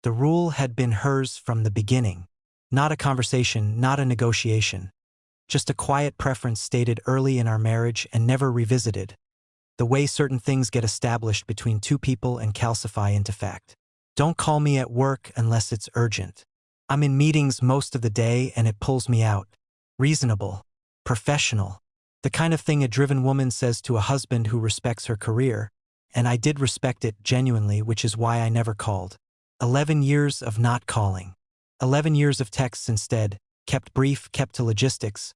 The rule had been hers from the beginning. Not a conversation, not a negotiation. Just a quiet preference stated early in our marriage and never revisited. The way certain things get established between two people and calcify into fact. Don't call me at work unless it's urgent. I'm in meetings most of the day and it pulls me out. Reasonable. Professional. The kind of thing a driven woman says to a husband who respects her career, and I did respect it genuinely, which is why I never called. 11 years of not calling. 11 years of texts instead, kept brief, kept to logistics.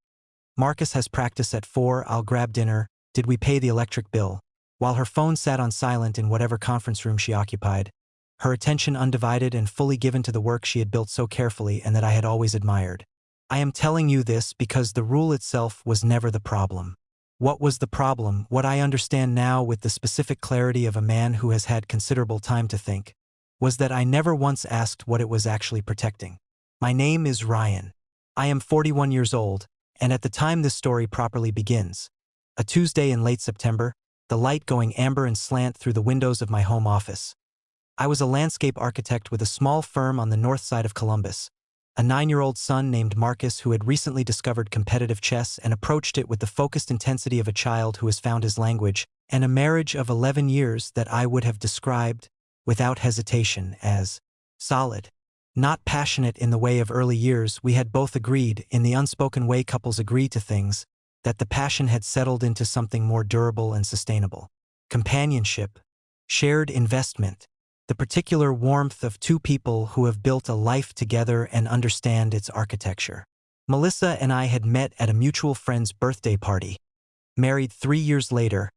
Marcus has practice at 4, I'll grab dinner, did we pay the electric bill? While her phone sat on silent in whatever conference room she occupied, her attention undivided and fully given to the work she had built so carefully and that I had always admired. I am telling you this because the rule itself was never the problem. What was the problem, what I understand now with the specific clarity of a man who has had considerable time to think, was that I never once asked what it was actually protecting. My name is Ryan. I am 41 years old, and at the time this story properly begins, a Tuesday in late September, the light going amber and slant through the windows of my home office. I was a landscape architect with a small firm on the north side of Columbus, a 9-year-old son named Marcus who had recently discovered competitive chess and approached it with the focused intensity of a child who has found his language, and a marriage of 11 years that I would have described, without hesitation, as solid. Not passionate in the way of early years, we had both agreed, in the unspoken way couples agree to things, that the passion had settled into something more durable and sustainable. Companionship, shared investment, the particular warmth of two people who have built a life together and understand its architecture. Melissa and I had met at a mutual friend's birthday party. Married 3 years later,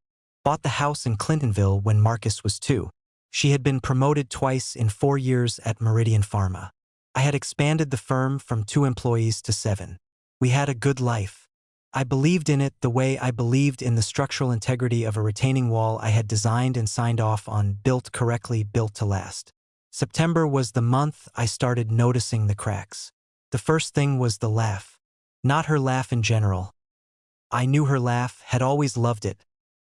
bought the house in Clintonville when Marcus was 2. She had been promoted twice in 4 years at Meridian Pharma. I had expanded the firm from 2 employees to 7. We had a good life. I believed in it the way I believed in the structural integrity of a retaining wall I had designed and signed off on, built correctly, built to last. September was the month I started noticing the cracks. The first thing was the laugh. Not her laugh in general. I knew her laugh, had always loved it.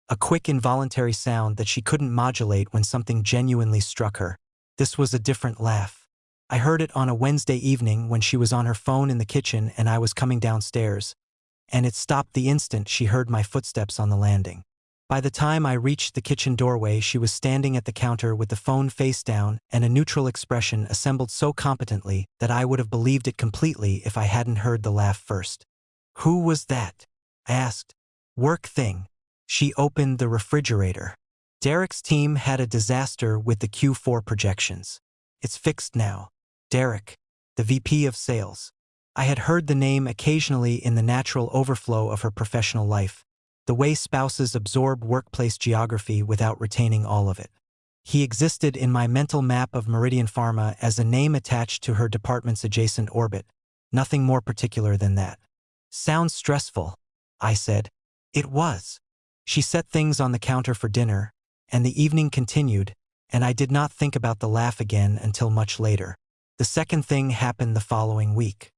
A quick involuntary sound that she couldn't modulate when something genuinely struck her. This was a different laugh. I heard it on a Wednesday evening when she was on her phone in the kitchen and I was coming downstairs, and it stopped the instant she heard my footsteps on the landing. By the time I reached the kitchen doorway, she was standing at the counter with the phone face down and a neutral expression assembled so competently that I would have believed it completely if I hadn't heard the laugh first. "Who was that?" I asked. "Work thing." She opened the refrigerator. "Derek's team had a disaster with the Q4 projections. It's fixed now." Derek, the VP of sales. I had heard the name occasionally in the natural overflow of her professional life, the way spouses absorb workplace geography without retaining all of it. He existed in my mental map of Meridian Pharma as a name attached to her department's adjacent orbit, nothing more particular than that. "Sounds stressful," I said. It was. She set things on the counter for dinner, and the evening continued, and I did not think about the laugh again until much later. The second thing happened the following week.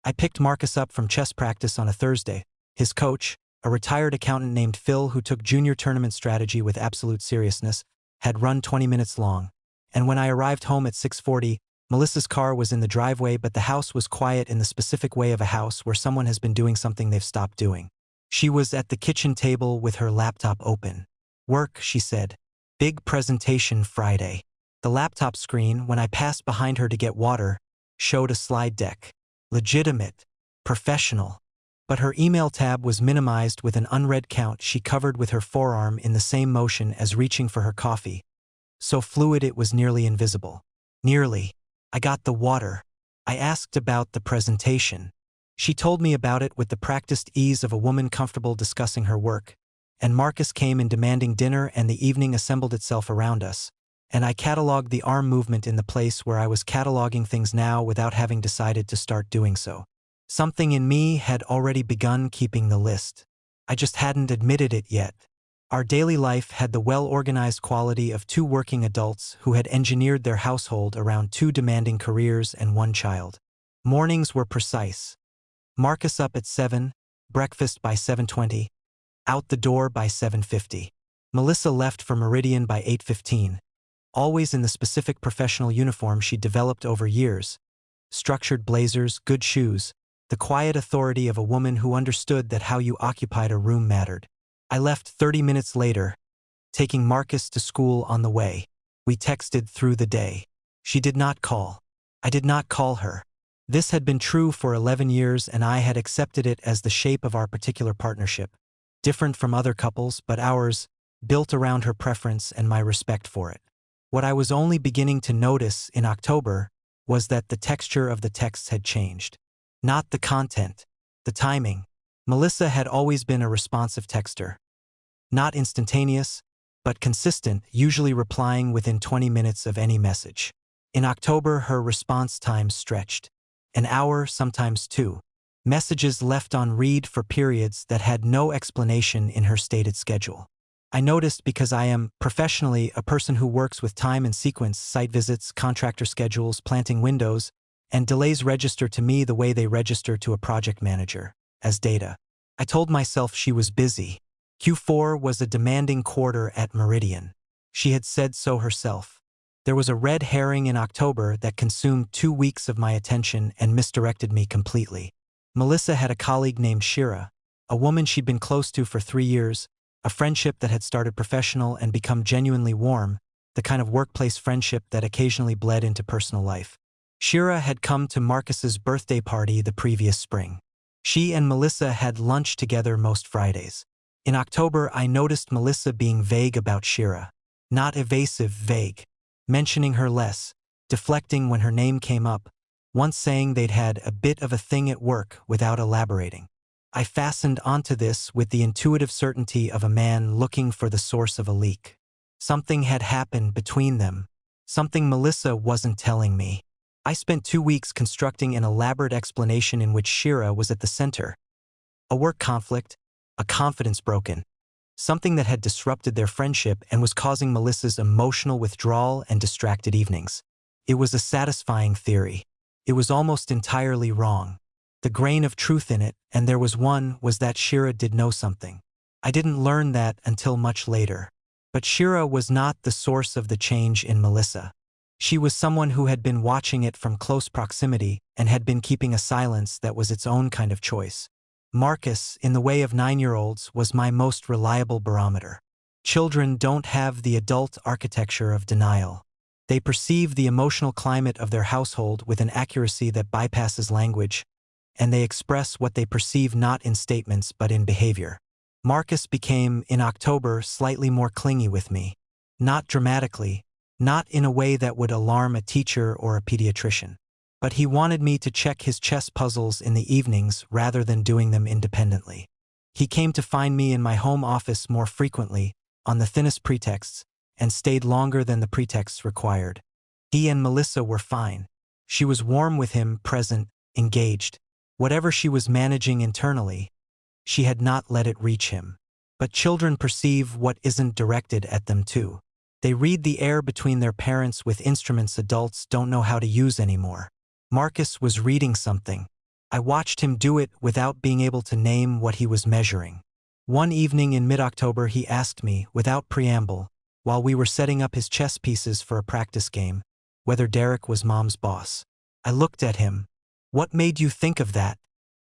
I picked Marcus up from chess practice on a Thursday. His coach, a retired accountant named Phil who took junior tournament strategy with absolute seriousness, had run 20 minutes long, and when I arrived home at 6:40, Melissa's car was in the driveway, but the house was quiet in the specific way of a house where someone has been doing something they've stopped doing. She was at the kitchen table with her laptop open. "Work," she said. "Big presentation Friday." The laptop screen, when I passed behind her to get water, showed a slide deck. Legitimate. Professional. But her email tab was minimized with an unread count she covered with her forearm in the same motion as reaching for her coffee. So fluid it was nearly invisible. Nearly. I got the water. I asked about the presentation. She told me about it with the practiced ease of a woman comfortable discussing her work, and Marcus came in demanding dinner and the evening assembled itself around us, and I cataloged the arm movement in the place where I was cataloging things now without having decided to start doing so. Something in me had already begun keeping the list. I just hadn't admitted it yet. Our daily life had the well-organized quality of 2 working adults who had engineered their household around 2 demanding careers and 1 child. Mornings were precise. Marcus up at 7, breakfast by 7:20, out the door by 7:50. Melissa left for Meridian by 8:15. always in the specific professional uniform she'd developed over years. Structured blazers, good shoes, the quiet authority of a woman who understood that how you occupied a room mattered. I left 30 minutes later, taking Marcus to school on the way. We texted through the day. She did not call. I did not call her. This had been true for 11 years, and I had accepted it as the shape of our particular partnership. Different from other couples, but ours, built around her preference and my respect for it. What I was only beginning to notice in October was that the texture of the texts had changed. Not the content, the timing. Melissa had always been a responsive texter. Not instantaneous, but consistent, usually replying within 20 minutes of any message. In October, her response time stretched. An hour, sometimes two. Messages left on read for periods that had no explanation in her stated schedule. I noticed because I am, professionally, a person who works with time and sequence, site visits, contractor schedules, planting windows, and delays register to me the way they register to a project manager, as data. I told myself she was busy. Q4 was a demanding quarter at Meridian. She had said so herself. There was a red herring in October that consumed 2 weeks of my attention and misdirected me completely. Melissa had a colleague named Shira, a woman she'd been close to for 3 years, a friendship that had started professional and become genuinely warm, the kind of workplace friendship that occasionally bled into personal life. Shira had come to Marcus's birthday party the previous spring. She and Melissa had lunch together most Fridays. In October, I noticed Melissa being vague about Shira. Not evasive, vague. Mentioning her less, deflecting when her name came up, once saying they'd had a bit of a thing at work without elaborating. I fastened onto this with the intuitive certainty of a man looking for the source of a leak. Something had happened between them, something Melissa wasn't telling me. I spent 2 weeks constructing an elaborate explanation in which Shira was at the center. A work conflict, a confidence broken, something that had disrupted their friendship and was causing Melissa's emotional withdrawal and distracted evenings. It was a satisfying theory. It was almost entirely wrong. The grain of truth in it, and there was one, was that Shira did know something. I didn't learn that until much later. But Shira was not the source of the change in Melissa. She was someone who had been watching it from close proximity and had been keeping a silence that was its own kind of choice. Marcus, in the way of 9-year-olds, was my most reliable barometer. Children don't have the adult architecture of denial. They perceive the emotional climate of their household with an accuracy that bypasses language, and they express what they perceive not in statements but in behavior. Marcus became, in October, slightly more clingy with me. Not dramatically, not in a way that would alarm a teacher or a pediatrician. But he wanted me to check his chess puzzles in the evenings rather than doing them independently. He came to find me in my home office more frequently, on the thinnest pretexts, and stayed longer than the pretexts required. He and Melissa were fine. She was warm with him, present, engaged. Whatever she was managing internally, she had not let it reach him. But children perceive what isn't directed at them too. They read the air between their parents with instruments adults don't know how to use anymore. Marcus was reading something. I watched him do it without being able to name what he was measuring. One evening in mid-October he asked me, without preamble, while we were setting up his chess pieces for a practice game, whether Derek was Mom's boss. I looked at him. "What made you think of that?"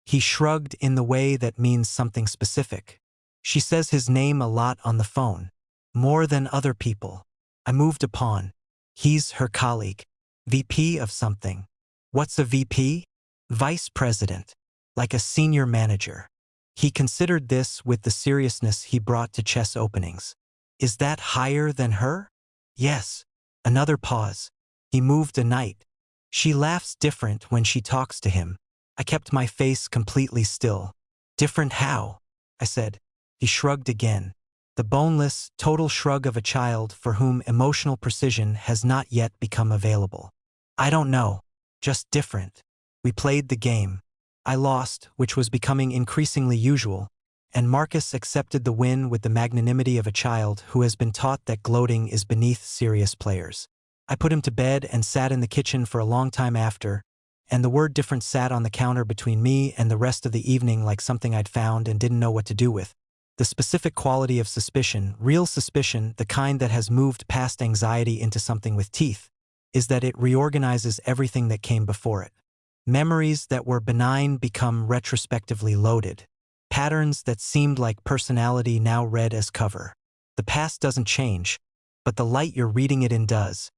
He shrugged in the way that means something specific. "She says his name a lot on the phone. More than other people." I moved upon. "He's her colleague. VP of something." "What's a VP?" "Vice president. Like a senior manager." He considered this with the seriousness he brought to chess openings. "Is that higher than her?" "Yes." Another pause. He moved a knight. "She laughs different when she talks to him." I kept my face completely still. "Different how?" I said. He shrugged again. The boneless, total shrug of a child for whom emotional precision has not yet become available. "I don't know. Just different." We played the game. I lost, which was becoming increasingly usual, and Marcus accepted the win with the magnanimity of a child who has been taught that gloating is beneath serious players. I put him to bed and sat in the kitchen for a long time after, and the word different sat on the counter between me and the rest of the evening like something I'd found and didn't know what to do with. The specific quality of suspicion, real suspicion, the kind that has moved past anxiety into something with teeth, is that it reorganizes everything that came before it. Memories that were benign become retrospectively loaded. Patterns that seemed like personality now read as cover. The past doesn't change, but the light you're reading it in does.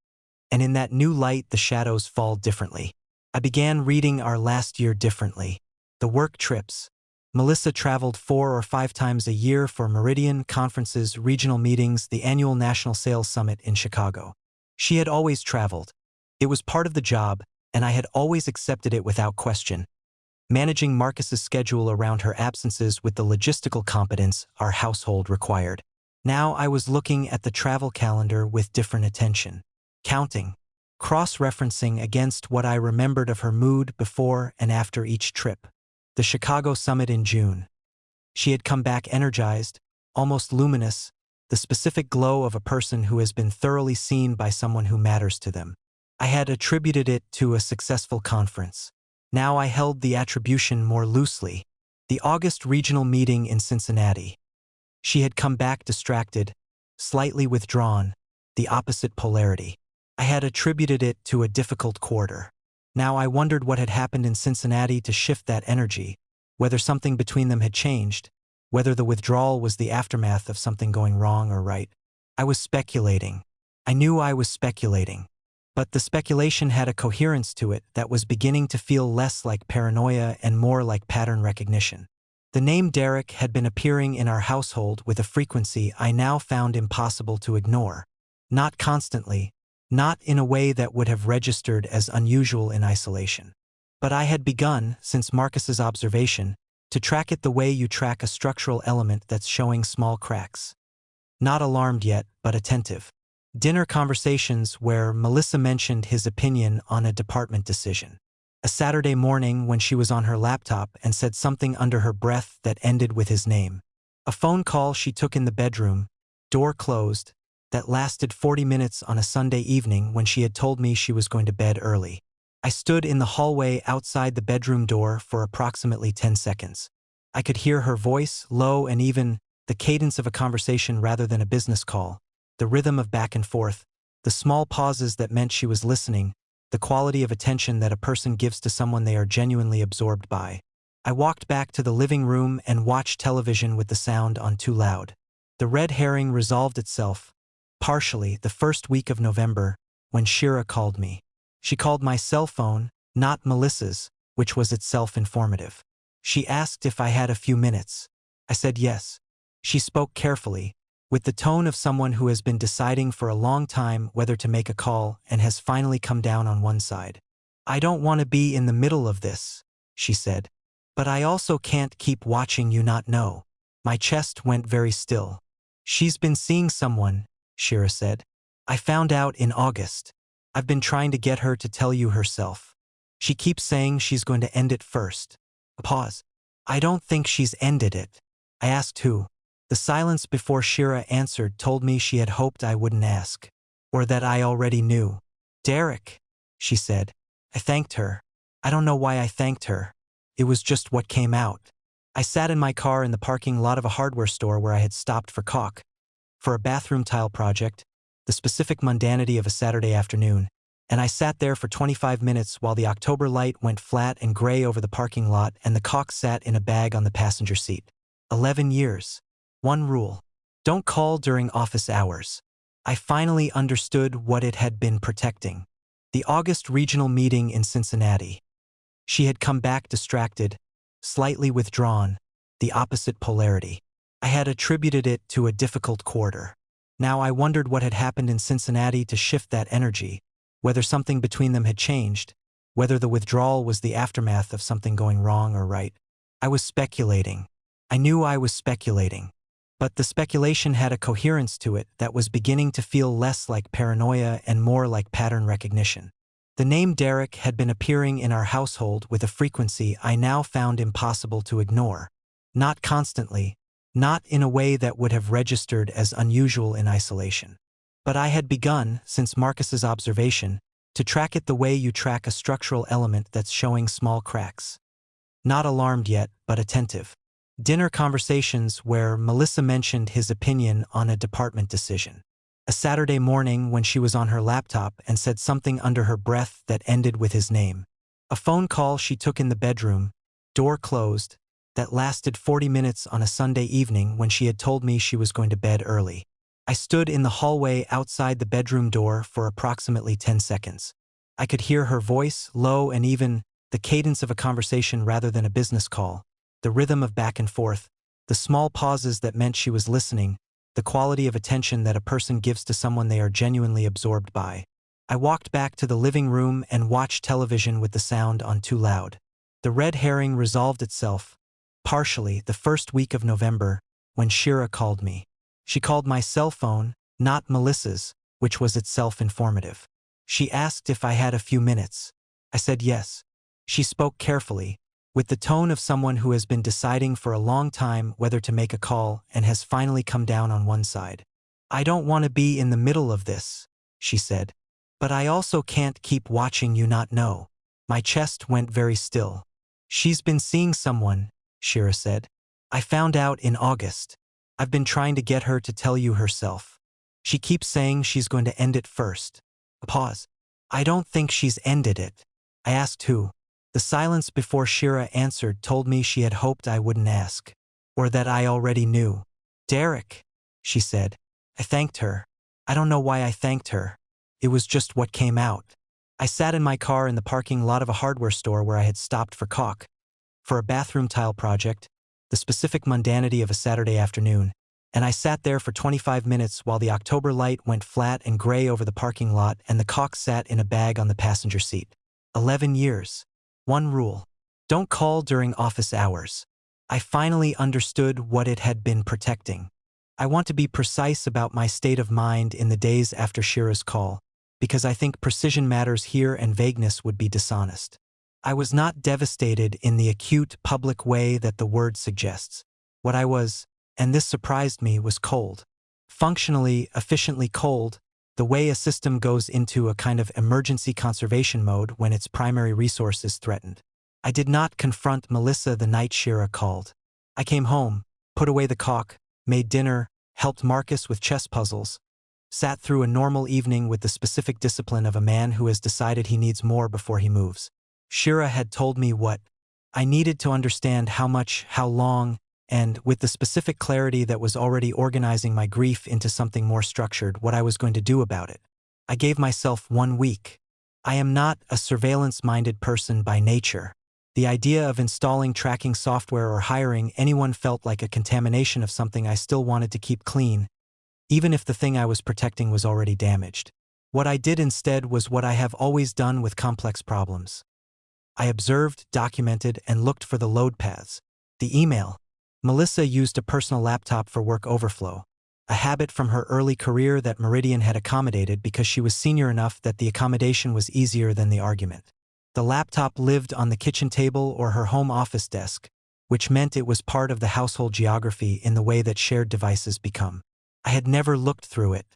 And in that new light, the shadows fall differently. I began reading our last year differently. The work trips. Melissa traveled 4 or 5 times a year for Meridian, conferences, regional meetings, the annual National Sales Summit in Chicago. She had always traveled. It was part of the job, and I had always accepted it without question. Managing Marcus's schedule around her absences with the logistical competence our household required. Now I was looking at the travel calendar with different attention. Counting. Cross-referencing against what I remembered of her mood before and after each trip. The Chicago Summit in June. She had come back energized, almost luminous, the specific glow of a person who has been thoroughly seen by someone who matters to them. I had attributed it to a successful conference. Now I held the attribution more loosely. The August regional meeting in Cincinnati. She had come back distracted, slightly withdrawn, the opposite polarity. I had attributed it to a difficult quarter. Now I wondered what had happened in Cincinnati to shift that energy, whether something between them had changed, whether the withdrawal was the aftermath of something going wrong or right. I was speculating. I knew I was speculating. But the speculation had a coherence to it that was beginning to feel less like paranoia and more like pattern recognition. The name Derek had been appearing in our household with a frequency I now found impossible to ignore. Not constantly, not in a way that would have registered as unusual in isolation. But I had begun, since Marcus's observation, to track it the way you track a structural element that's showing small cracks. Not alarmed yet, but attentive. Dinner conversations where Melissa mentioned his opinion on a department decision. A Saturday morning when she was on her laptop and said something under her breath that ended with his name. A phone call she took in the bedroom, door closed, that lasted 40 minutes on a Sunday evening when she had told me she was going to bed early. I stood in the hallway outside the bedroom door for approximately 10 seconds. I could hear her voice, low and even, the cadence of a conversation rather than a business call. The rhythm of back and forth, the small pauses that meant she was listening, the quality of attention that a person gives to someone they are genuinely absorbed by. I walked back to the living room and watched television with the sound on too loud. The red herring resolved itself, partially, the first week of November, when Shira called me. She called my cell phone, not Melissa's, which was itself informative. She asked if I had a few minutes. I said yes. She spoke carefully, with the tone of someone who has been deciding for a long time whether to make a call and has finally come down on one side. I don't want to be in the middle of this, she said. But I also can't keep watching you not know. My chest went very still. She's been seeing someone, Shira said. I found out in August. I've been trying to get her to tell you herself. She keeps saying she's going to end it first. A pause. I don't think she's ended it. I asked who. The silence before Shira answered told me she had hoped I wouldn't ask. Or that I already knew. Derek, she said. I thanked her. I don't know why I thanked her. It was just what came out. I sat in my car in the parking lot of a hardware store where I had stopped for caulk. For a bathroom tile project, the specific mundanity of a Saturday afternoon, and I sat there for 25 minutes while the October light went flat and gray over the parking lot and the caulk sat in a bag on the passenger seat. 11 years. One rule. Don't call during office hours. I finally understood what it had been protecting. The August regional meeting in Cincinnati. She had come back distracted, slightly withdrawn, the opposite polarity. I had attributed it to a difficult quarter. Now I wondered what had happened in Cincinnati to shift that energy, whether something between them had changed, whether the withdrawal was the aftermath of something going wrong or right. I was speculating. I knew I was speculating. But the speculation had a coherence to it that was beginning to feel less like paranoia and more like pattern recognition. The name Derek had been appearing in our household with a frequency I now found impossible to ignore. Not constantly, not in a way that would have registered as unusual in isolation. But I had begun, since Marcus's observation, to track it the way you track a structural element that's showing small cracks. Not alarmed yet, but attentive. Dinner conversations where Melissa mentioned his opinion on a department decision. A Saturday morning when she was on her laptop and said something under her breath that ended with his name. A phone call she took in the bedroom, door closed, that lasted 40 minutes on a Sunday evening when she had told me she was going to bed early. I stood in the hallway outside the bedroom door for approximately 10 seconds. I could hear her voice, low and even, the cadence of a conversation rather than a business call, the rhythm of back and forth, the small pauses that meant she was listening, the quality of attention that a person gives to someone they are genuinely absorbed by. I walked back to the living room and watched television with the sound on too loud. The red herring resolved itself, partially, the first week of November, when Shira called me. She called my cell phone, not Melissa's, which was itself informative. She asked if I had a few minutes. I said yes. She spoke carefully, with the tone of someone who has been deciding for a long time whether to make a call and has finally come down on one side. "I don't want to be in the middle of this," she said. "But I also can't keep watching you not know." My chest went very still. "She's been seeing someone," Shira said. "I found out in August. I've been trying to get her to tell you herself. She keeps saying she's going to end it first." A pause. "I don't think she's ended it." I asked who. The silence before Shira answered told me she had hoped I wouldn't ask, or that I already knew. "Derek," she said. I thanked her. I don't know why I thanked her. It was just what came out. I sat in my car in the parking lot of a hardware store where I had stopped for a bathroom tile project, the specific mundanity of a Saturday afternoon, and I sat there for 25 minutes while the October light went flat and gray over the parking lot and the caulk sat in a bag on the passenger seat. 11 years. One rule. Don't call during office hours. I finally understood what it had been protecting. I want to be precise about my state of mind in the days after Shira's call, because I think precision matters here and vagueness would be dishonest. I was not devastated in the acute, public way that the word suggests. What I was, and this surprised me, was cold. Functionally, efficiently cold, the way a system goes into a kind of emergency conservation mode when its primary resource is threatened. I did not confront Melissa the night Shira called. I came home, put away the caulk, made dinner, helped Marcus with chess puzzles, sat through a normal evening with the specific discipline of a man who has decided he needs more before he moves. Shira had told me what I needed to understand, how much, how long, and, with the specific clarity that was already organizing my grief into something more structured, what I was going to do about it. I gave myself 1 week. I am not a surveillance-minded person by nature. The idea of installing tracking software or hiring anyone felt like a contamination of something I still wanted to keep clean, even if the thing I was protecting was already damaged. What I did instead was what I have always done with complex problems. I observed, documented, and looked for the load paths. The email. Melissa used a personal laptop for work overflow, a habit from her early career that Meridian had accommodated because she was senior enough that the accommodation was easier than the argument. The laptop lived on the kitchen table or her home office desk, which meant it was part of the household geography in the way that shared devices become. I had never looked through it.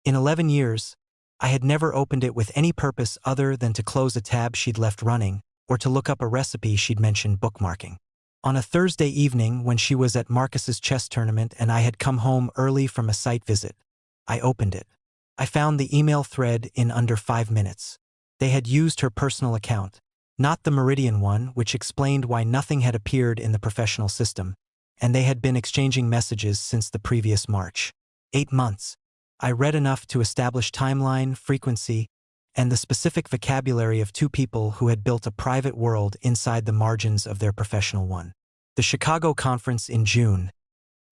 In 11 years, I had never opened it with any purpose other than to close a tab she'd left running, or to look up a recipe she'd mentioned bookmarking. On a Thursday evening when she was at Marcus's chess tournament and I had come home early from a site visit, I opened it. I found the email thread in under 5 minutes. They had used her personal account, not the Meridian one, which explained why nothing had appeared in the professional system, and they had been exchanging messages since the previous March. 8 months. I read enough to establish timeline, frequency, and the specific vocabulary of two people who had built a private world inside the margins of their professional one. The Chicago conference in June.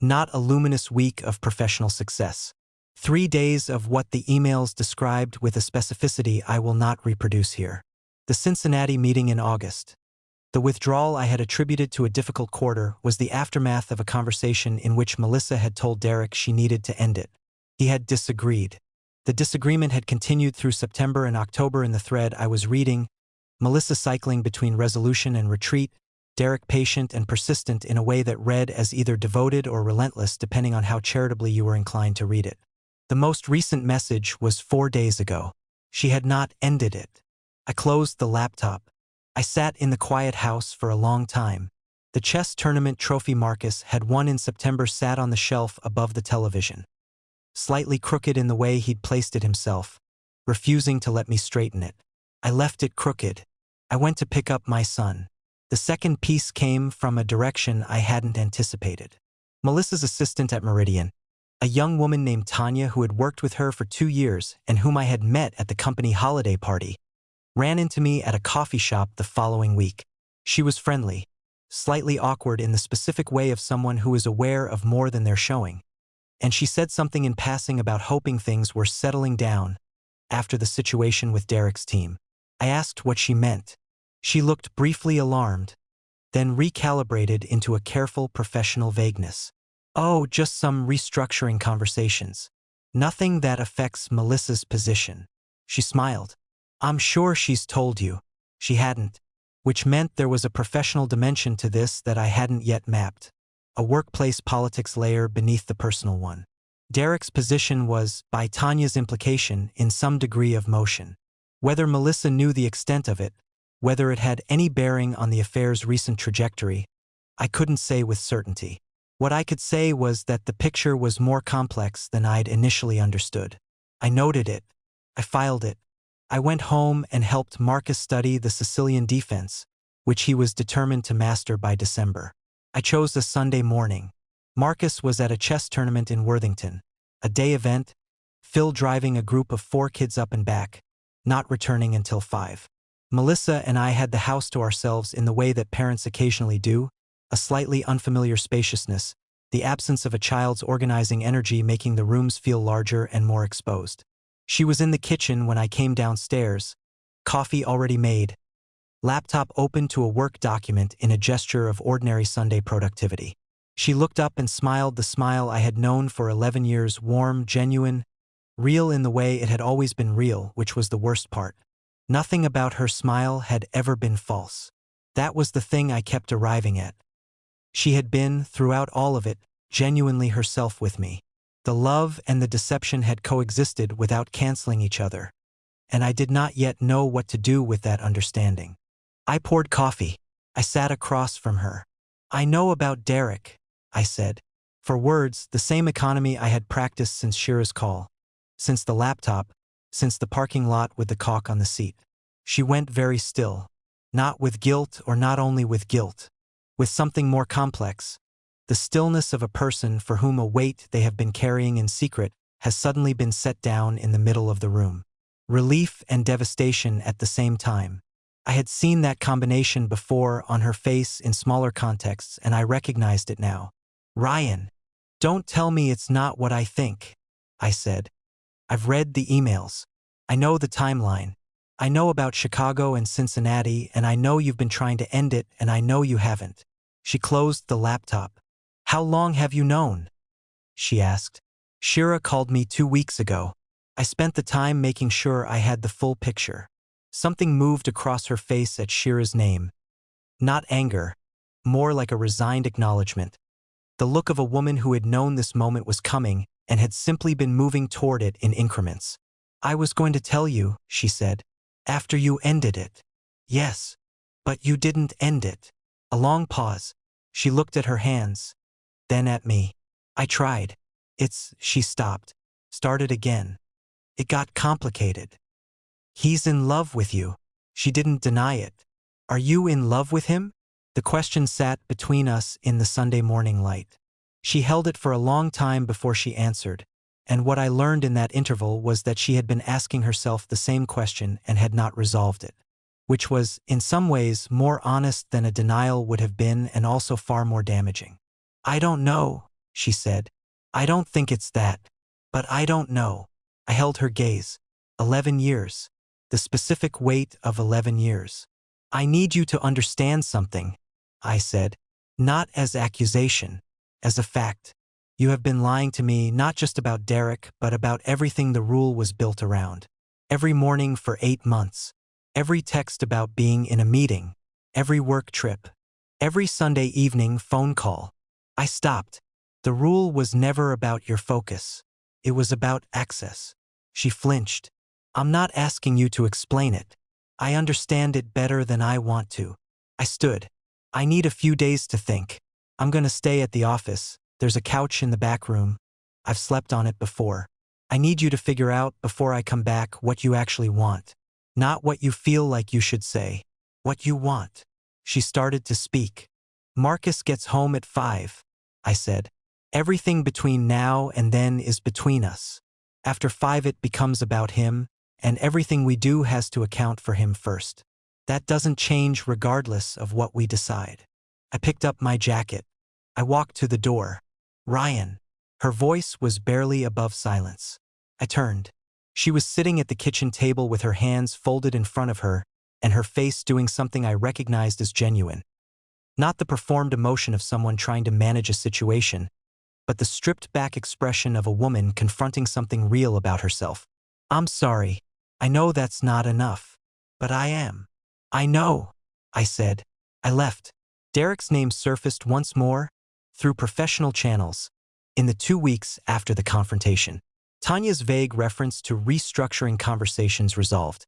Not a luminous week of professional success. 3 days of what the emails described with a specificity I will not reproduce here. The Cincinnati meeting in August. The withdrawal I had attributed to a difficult quarter was the aftermath of a conversation in which Melissa had told Derek she needed to end it. He had disagreed. The disagreement had continued through September and October. In the thread I was reading, Melissa cycling between resolution and retreat, Derek patient and persistent in a way that read as either devoted or relentless depending on how charitably you were inclined to read it. The most recent message was 4 days ago. She had not ended it. I closed the laptop. I sat in the quiet house for a long time, The chess tournament trophy Marcus had won in September sat on the shelf above the television, slightly crooked in the way he'd placed it himself, refusing to let me straighten it. I left it crooked. I went to pick up my son. The second piece came from a direction I hadn't anticipated. Melissa's assistant at Meridian, a young woman named Tanya who had worked with her for 2 years and whom I had met at the company holiday party, ran into me at a coffee shop the following week. She was friendly, slightly awkward in the specific way of someone who is aware of more than they're showing. And she said something in passing about hoping things were settling down after the situation with Derek's team. I asked what she meant. She looked briefly alarmed, then recalibrated into a careful professional vagueness. Oh, just some restructuring conversations. Nothing that affects Melissa's position. She smiled. I'm sure she's told you. She hadn't, which meant there was a professional dimension to this that I hadn't yet mapped. A workplace politics layer beneath the personal one. Derek's position was, by Tanya's implication, in some degree of motion. Whether Melissa knew the extent of it, whether it had any bearing on the affair's recent trajectory, I couldn't say with certainty. What I could say was that the picture was more complex than I'd initially understood. I noted it. I filed it. I went home and helped Marcus study the Sicilian defense, which he was determined to master by December. I chose a Sunday morning. Marcus was at a chess tournament in Worthington, a day event, Phil driving a group of 4 kids up and back, not returning until 5. Melissa and I had the house to ourselves in the way that parents occasionally do, a slightly unfamiliar spaciousness, the absence of a child's organizing energy making the rooms feel larger and more exposed. She was in the kitchen when I came downstairs, coffee already made, laptop open to a work document in a gesture of ordinary Sunday productivity. She looked up and smiled the smile I had known for 11 years, warm, genuine, real in the way it had always been real, which was the worst part. Nothing about her smile had ever been false. That was the thing I kept arriving at. She had been, throughout all of it, genuinely herself with me. The love and the deception had coexisted without canceling each other, and I did not yet know what to do with that understanding. I poured coffee. I sat across from her. I know about Derek, I said. For words, the same economy I had practiced since Shira's call, since the laptop, since the parking lot with the caulk on the seat. She went very still, not with guilt or not only with guilt, with something more complex, the stillness of a person for whom a weight they have been carrying in secret has suddenly been set down in the middle of the room. Relief and devastation at the same time. I had seen that combination before on her face in smaller contexts, and I recognized it now. Ryan, don't tell me it's not what I think, I said. I've read the emails. I know the timeline. I know about Chicago and Cincinnati, and I know you've been trying to end it, and I know you haven't. She closed the laptop. How long have you known? She asked. Shira called me 2 weeks ago. I spent the time making sure I had the full picture. Something moved across her face at Shira's name. Not anger, more like a resigned acknowledgement. The look of a woman who had known this moment was coming and had simply been moving toward it in increments. I was going to tell you, she said, after you ended it. Yes, but you didn't end it. A long pause. She looked at her hands, then at me. I tried. She stopped, started again. It got complicated. He's in love with you. She didn't deny it. Are you in love with him? The question sat between us in the Sunday morning light. She held it for a long time before she answered, and what I learned in that interval was that she had been asking herself the same question and had not resolved it, which was, in some ways, more honest than a denial would have been and also far more damaging. I don't know, she said. I don't think it's that. But I don't know. I held her gaze. 11 years. The specific weight of 11 years. I need you to understand something, I said. Not as accusation, as a fact. You have been lying to me not just about Derek, but about everything the rule was built around. Every morning for 8 months. Every text about being in a meeting. Every work trip. Every Sunday evening phone call. I stopped. The rule was never about your focus. It was about access. She flinched. I'm not asking you to explain it. I understand it better than I want to. I stood. I need a few days to think. I'm gonna stay at the office. There's a couch in the back room. I've slept on it before. I need you to figure out before I come back what you actually want. Not what you feel like you should say. What you want. She started to speak. Marcus gets home at 5, I said. Everything between now and then is between us. After 5 it becomes about him, and everything we do has to account for him first. That doesn't change regardless of what we decide. I picked up my jacket. I walked to the door. Ryan. Her voice was barely above silence. I turned. She was sitting at the kitchen table with her hands folded in front of her, and her face doing something I recognized as genuine. Not the performed emotion of someone trying to manage a situation, but the stripped-back expression of a woman confronting something real about herself. I'm sorry. I know that's not enough. But I am. I know, I said. I left. Derek's name surfaced once more, through professional channels, in the 2 weeks after the confrontation. Tanya's vague reference to restructuring conversations resolved.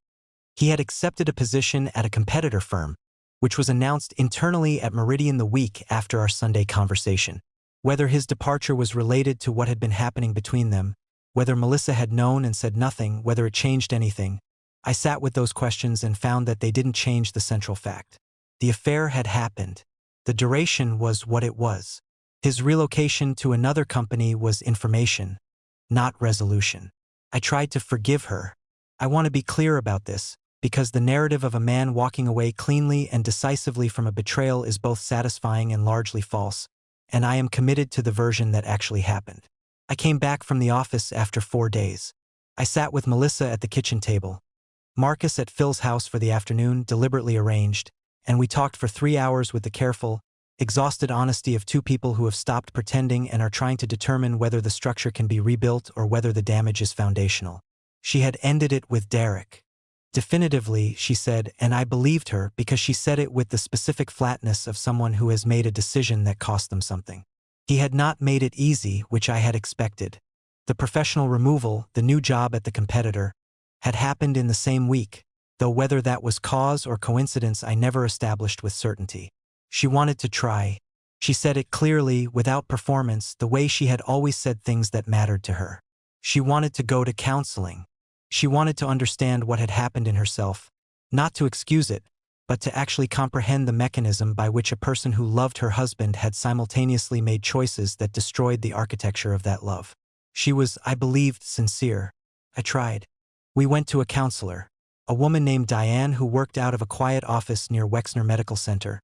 He had accepted a position at a competitor firm, which was announced internally at Meridian the week after our Sunday conversation. Whether his departure was related to what had been happening between them, whether Melissa had known and said nothing, whether it changed anything, I sat with those questions and found that they didn't change the central fact. The affair had happened. The duration was what it was. His relocation to another company was information, not resolution. I tried to forgive her. I want to be clear about this, because the narrative of a man walking away cleanly and decisively from a betrayal is both satisfying and largely false, and I am committed to the version that actually happened. I came back from the office after 4 days. I sat with Melissa at the kitchen table, Marcus at Phil's house for the afternoon, deliberately arranged, and we talked for 3 hours with the careful, exhausted honesty of two people who have stopped pretending and are trying to determine whether the structure can be rebuilt or whether the damage is foundational. She had ended it with Derek. Definitively, she said, and I believed her because she said it with the specific flatness of someone who has made a decision that cost them something. He had not made it easy, which I had expected. The professional removal, the new job at the competitor, had happened in the same week, though whether that was cause or coincidence I never established with certainty. She wanted to try. She said it clearly, without performance, the way she had always said things that mattered to her. She wanted to go to counseling. She wanted to understand what had happened in herself, not to excuse it, but to actually comprehend the mechanism by which a person who loved her husband had simultaneously made choices that destroyed the architecture of that love. She was, I believed, sincere. I tried. We went to a counselor, a woman named Diane who worked out of a quiet office near Wexner Medical Center,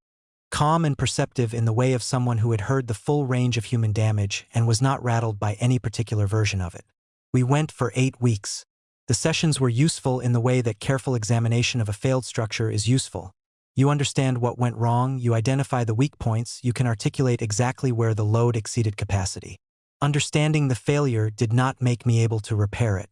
calm and perceptive in the way of someone who had heard the full range of human damage and was not rattled by any particular version of it. We went for 8 weeks. The sessions were useful in the way that careful examination of a failed structure is useful. You understand what went wrong, you identify the weak points, you can articulate exactly where the load exceeded capacity. Understanding the failure did not make me able to repair it.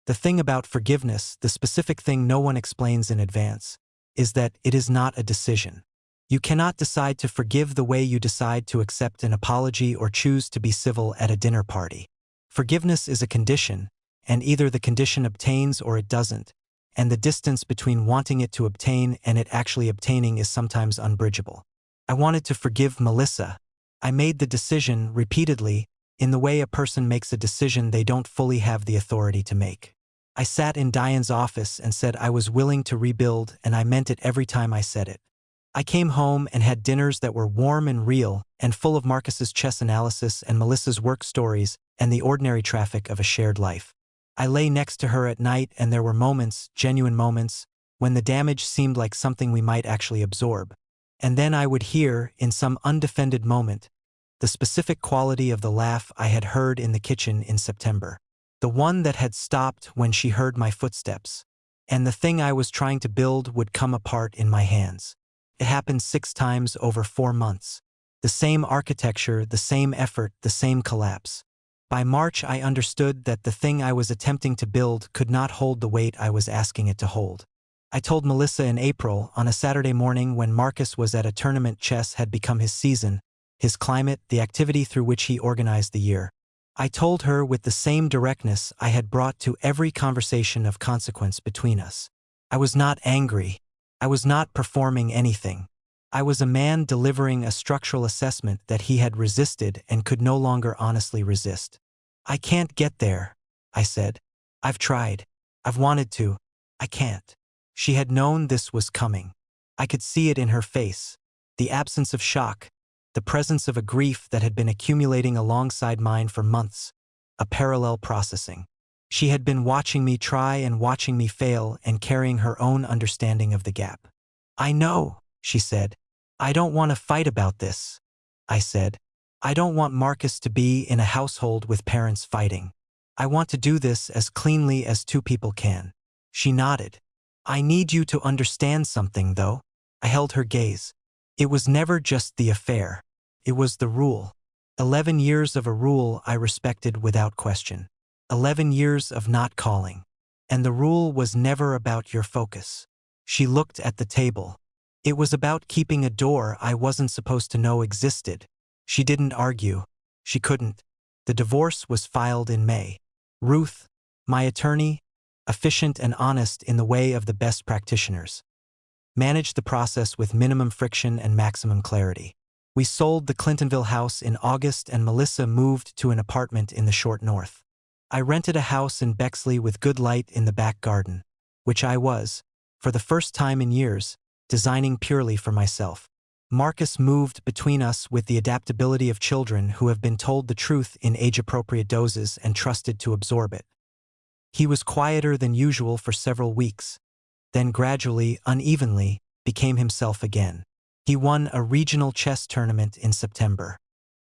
The thing about forgiveness, the specific thing no one explains in advance, is that it is not a decision. You cannot decide to forgive the way you decide to accept an apology or choose to be civil at a dinner party. Forgiveness is a condition, and either the condition obtains or it doesn't, and the distance between wanting it to obtain and it actually obtaining is sometimes unbridgeable. I wanted to forgive Melissa. I made the decision repeatedly, in the way a person makes a decision they don't fully have the authority to make. I sat in Diane's office and said I was willing to rebuild, and I meant it every time I said it. I came home and had dinners that were warm and real and full of Marcus's chess analysis and Melissa's work stories and the ordinary traffic of a shared life. I lay next to her at night and there were moments, genuine moments, when the damage seemed like something we might actually absorb. And then I would hear, in some undefended moment, the specific quality of the laugh I had heard in the kitchen in September. The one that had stopped when she heard my footsteps. And the thing I was trying to build would come apart in my hands. It happened 6 times over 4 months. The same architecture, the same effort, the same collapse. By March I understood that the thing I was attempting to build could not hold the weight I was asking it to hold. I told Melissa in April, on a Saturday morning when Marcus was at a tournament chess had become his season, his climate, the activity through which he organized the year. I told her with the same directness I had brought to every conversation of consequence between us. I was not angry. I was not performing anything. I was a man delivering a structural assessment that he had resisted and could no longer honestly resist. I can't get there, I said. I've tried. I've wanted to. I can't. She had known this was coming. I could see it in her face. The absence of shock. The presence of a grief that had been accumulating alongside mine for months. A parallel processing. She had been watching me try and watching me fail and carrying her own understanding of the gap. I know, she said. I don't want to fight about this. I said. I don't want Marcus to be in a household with parents fighting. I want to do this as cleanly as two people can. She nodded. I need you to understand something, though. I held her gaze. It was never just the affair. It was the rule. 11 years of a rule I respected without question. 11 years of not calling. And the rule was never about your focus. She looked at the table. It was about keeping a door I wasn't supposed to know existed. She didn't argue. She couldn't. The divorce was filed in May. Ruth, my attorney, efficient and honest in the way of the best practitioners, managed the process with minimum friction and maximum clarity. We sold the Clintonville house in August and Melissa moved to an apartment in the short north. I rented a house in Bexley with good light in the back garden, which I was, for the first time in years, designing purely for myself. Marcus moved between us with the adaptability of children who have been told the truth in age-appropriate doses and trusted to absorb it. He was quieter than usual for several weeks, then gradually, unevenly, became himself again. He won a regional chess tournament in September.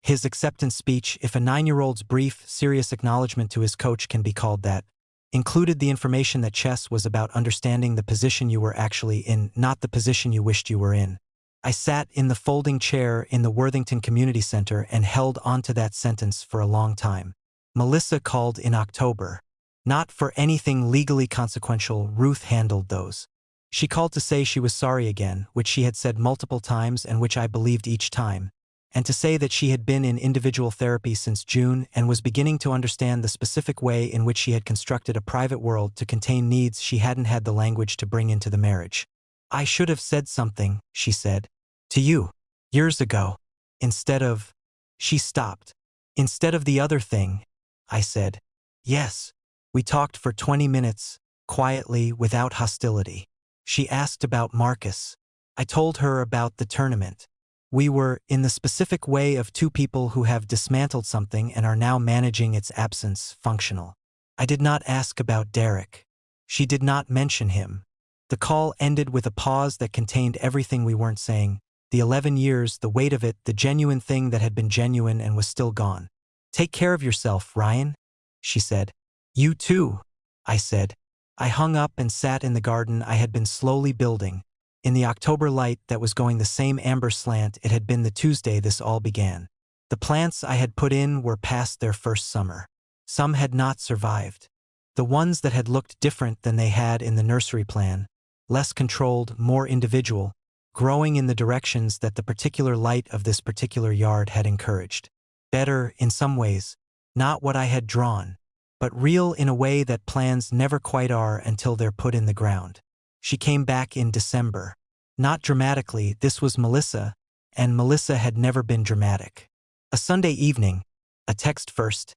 His acceptance speech, if a 9-year-old's brief, serious acknowledgement to his coach can be called that, included the information that chess was about understanding the position you were actually in, not the position you wished you were in. I sat in the folding chair in the Worthington Community Center and held onto that sentence for a long time. Melissa called in October. Not for anything legally consequential, Ruth handled those. She called to say she was sorry again, which she had said multiple times and which I believed each time, and to say that she had been in individual therapy since June and was beginning to understand the specific way in which she had constructed a private world to contain needs she hadn't had the language to bring into the marriage. I should have said something, she said, to you, years ago, instead of… She stopped. Instead of the other thing, I said. Yes. We talked for 20 minutes, quietly, without hostility. She asked about Marcus. I told her about the tournament. We were, in the specific way of two people who have dismantled something and are now managing its absence, functional. I did not ask about Derek. She did not mention him. The call ended with a pause that contained everything we weren't saying, the 11 years, the weight of it, the genuine thing that had been genuine and was still gone. Take care of yourself, Ryan, she said. You too, I said. I hung up and sat in the garden I had been slowly building. In the October light that was going the same amber slant it had been the Tuesday this all began. The plants I had put in were past their first summer. Some had not survived. The ones that had looked different than they had in the nursery plan, less controlled, more individual, growing in the directions that the particular light of this particular yard had encouraged. Better, in some ways, not what I had drawn, but real in a way that plans never quite are until they're put in the ground. She came back in December. Not dramatically, this was Melissa, and Melissa had never been dramatic. A Sunday evening, a text first.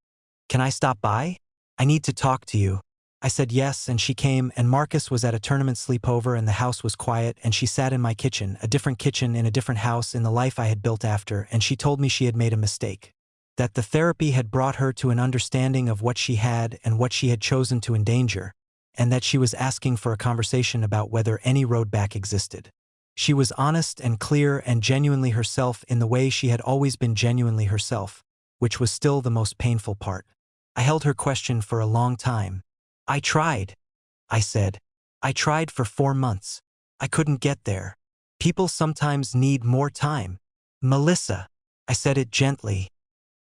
Can I stop by? I need to talk to you. I said yes, and she came, and Marcus was at a tournament sleepover and the house was quiet, and she sat in my kitchen, a different kitchen in a different house in the life I had built after, and she told me she had made a mistake. That the therapy had brought her to an understanding of what she had and what she had chosen to endanger, and that she was asking for a conversation about whether any road back existed. She was honest and clear and genuinely herself in the way she had always been genuinely herself, which was still the most painful part. I held her question for a long time. I tried, I said. I tried for 4 months. I couldn't get there. People sometimes need more time. Melissa, I said it gently.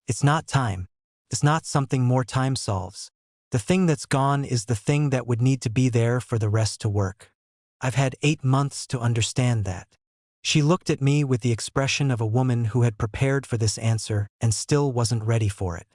It's not time. It's not something more time solves. The thing that's gone is the thing that would need to be there for the rest to work. I've had 8 months to understand that. She looked at me with the expression of a woman who had prepared for this answer and still wasn't ready for it.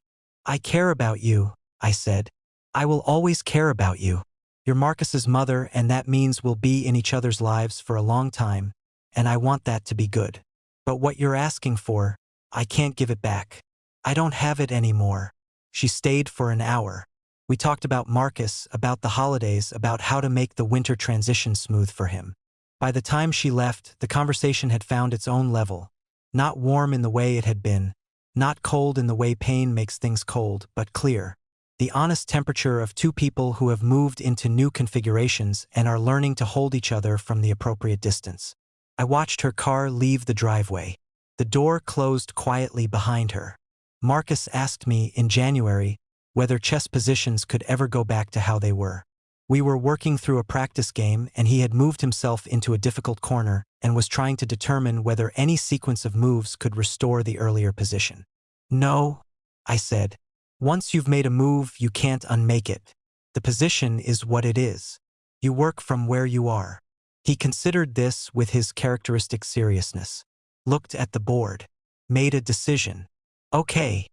I care about you, I said. I will always care about you. You're Marcus's mother, and that means we'll be in each other's lives for a long time, and I want that to be good. But what you're asking for, I can't give it back. I don't have it anymore. She stayed for an hour. We talked about Marcus, about the holidays, about how to make the winter transition smooth for him. By the time she left, the conversation had found its own level. Not warm in the way it had been, not cold in the way pain makes things cold, but clear. The honest temperature of two people who have moved into new configurations and are learning to hold each other from the appropriate distance. I watched her car leave the driveway. The door closed quietly behind her. Marcus asked me in January whether chess positions could ever go back to how they were. We were working through a practice game and he had moved himself into a difficult corner and was trying to determine whether any sequence of moves could restore the earlier position. No, I said. Once you've made a move, you can't unmake it. The position is what it is. You work from where you are. He considered this with his characteristic seriousness. Looked at the board. Made a decision. Okay,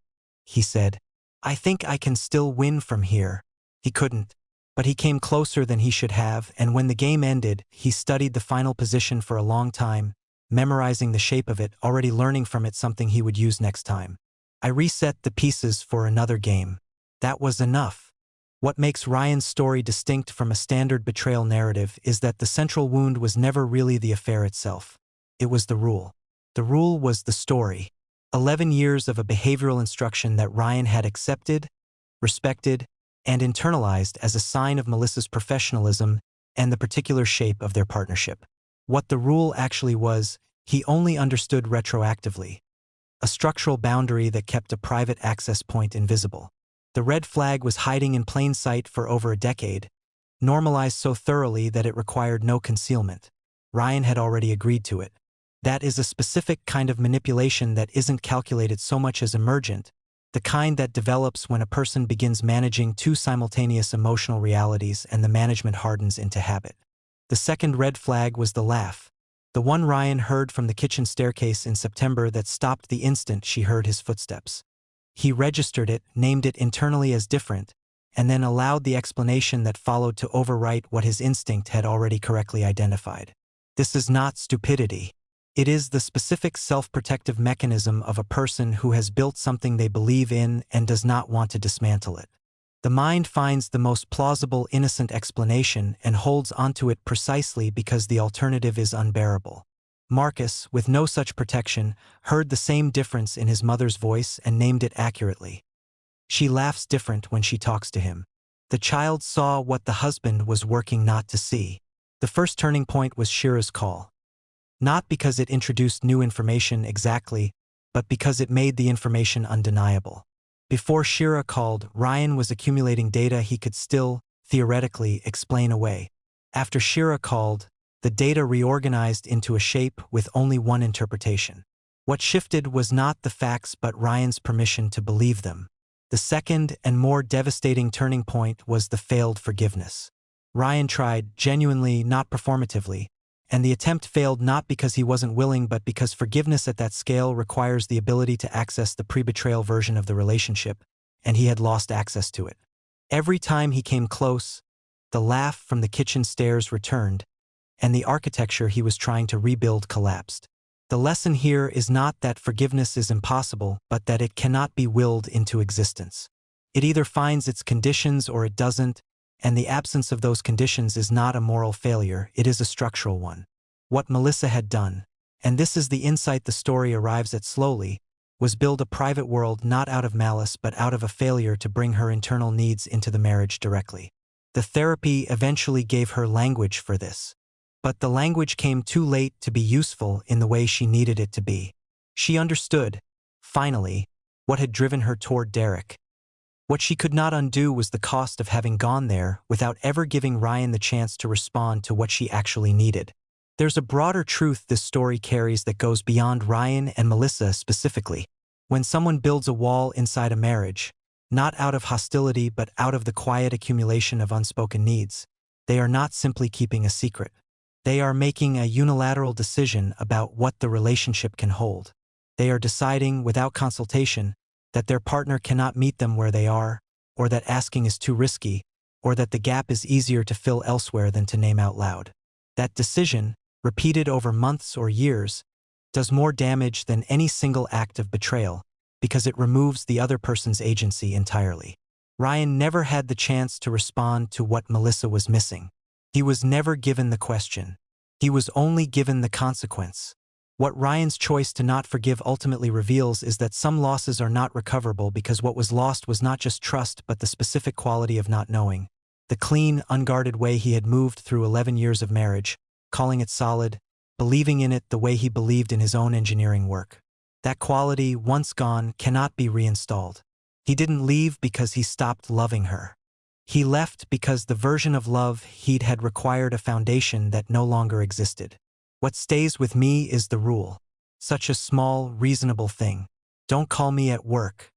he said. I think I can still win from here. He couldn't. But he came closer than he should have, and when the game ended, he studied the final position for a long time, memorizing the shape of it, already learning from it something he would use next time. I reset the pieces for another game. That was enough. What makes Ryan's story distinct from a standard betrayal narrative is that the central wound was never really the affair itself. It was the rule. The rule was the story. 11 years of a behavioral instruction that Ryan had accepted, respected, and internalized as a sign of Melissa's professionalism and the particular shape of their partnership. What the rule actually was, he only understood retroactively. A structural boundary that kept a private access point invisible. The red flag was hiding in plain sight for over a decade, normalized so thoroughly that it required no concealment. Ryan had already agreed to it. That is a specific kind of manipulation that isn't calculated so much as emergent, the kind that develops when a person begins managing two simultaneous emotional realities and the management hardens into habit. The second red flag was the laugh. The one Ryan heard from the kitchen staircase in September that stopped the instant she heard his footsteps. He registered it, named it internally as different, and then allowed the explanation that followed to overwrite what his instinct had already correctly identified. This is not stupidity. It is the specific self-protective mechanism of a person who has built something they believe in and does not want to dismantle it. The mind finds the most plausible, innocent explanation and holds onto it precisely because the alternative is unbearable. Marcus, with no such protection, heard the same difference in his mother's voice and named it accurately. She laughs different when she talks to him. The child saw what the husband was working not to see. The first turning point was Shira's call. Not because it introduced new information exactly, but because it made the information undeniable. Before Shira called, Ryan was accumulating data he could still, theoretically, explain away. After Shira called, the data reorganized into a shape with only one interpretation. What shifted was not the facts but Ryan's permission to believe them. The second and more devastating turning point was the failed forgiveness. Ryan tried, genuinely, not performatively, and the attempt failed not because he wasn't willing but because forgiveness at that scale requires the ability to access the pre-betrayal version of the relationship, and he had lost access to it. Every time he came close, the laugh from the kitchen stairs returned, and the architecture he was trying to rebuild collapsed. The lesson here is not that forgiveness is impossible, but that it cannot be willed into existence. It either finds its conditions or it doesn't, and the absence of those conditions is not a moral failure, it is a structural one. What Melissa had done, and this is the insight the story arrives at slowly, was build a private world not out of malice but out of a failure to bring her internal needs into the marriage directly. The therapy eventually gave her language for this. But the language came too late to be useful in the way she needed it to be. She understood, finally, what had driven her toward Derek. What she could not undo was the cost of having gone there without ever giving Ryan the chance to respond to what she actually needed. There's a broader truth this story carries that goes beyond Ryan and Melissa specifically. When someone builds a wall inside a marriage, not out of hostility but out of the quiet accumulation of unspoken needs, they are not simply keeping a secret. They are making a unilateral decision about what the relationship can hold. They are deciding, without consultation, that their partner cannot meet them where they are, or that asking is too risky, or that the gap is easier to fill elsewhere than to name out loud. That decision, repeated over months or years, does more damage than any single act of betrayal because it removes the other person's agency entirely. Ryan never had the chance to respond to what Melissa was missing. He was never given the question. He was only given the consequence. What Ryan's choice to not forgive ultimately reveals is that some losses are not recoverable because what was lost was not just trust but the specific quality of not knowing. The clean, unguarded way he had moved through 11 years of marriage, calling it solid, believing in it the way he believed in his own engineering work. That quality, once gone, cannot be reinstalled. He didn't leave because he stopped loving her. He left because the version of love he'd had required a foundation that no longer existed. What stays with me is the rule. Such a small, reasonable thing. Don't call me at work.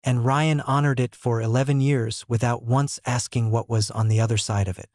And Ryan honored it for 11 years without once asking what was on the other side of it.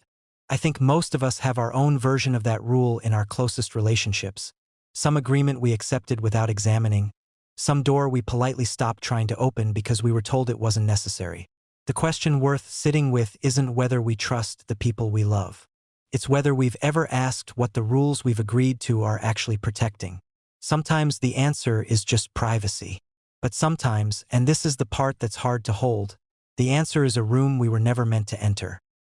I think most of us have our own version of that rule in our closest relationships. Some agreement we accepted without examining. Some door we politely stopped trying to open because we were told it wasn't necessary. The question worth sitting with isn't whether we trust the people we love. It's whether we've ever asked what the rules we've agreed to are actually protecting. Sometimes the answer is just privacy. But sometimes, and this is the part that's hard to hold, the answer is a room we were never meant to enter.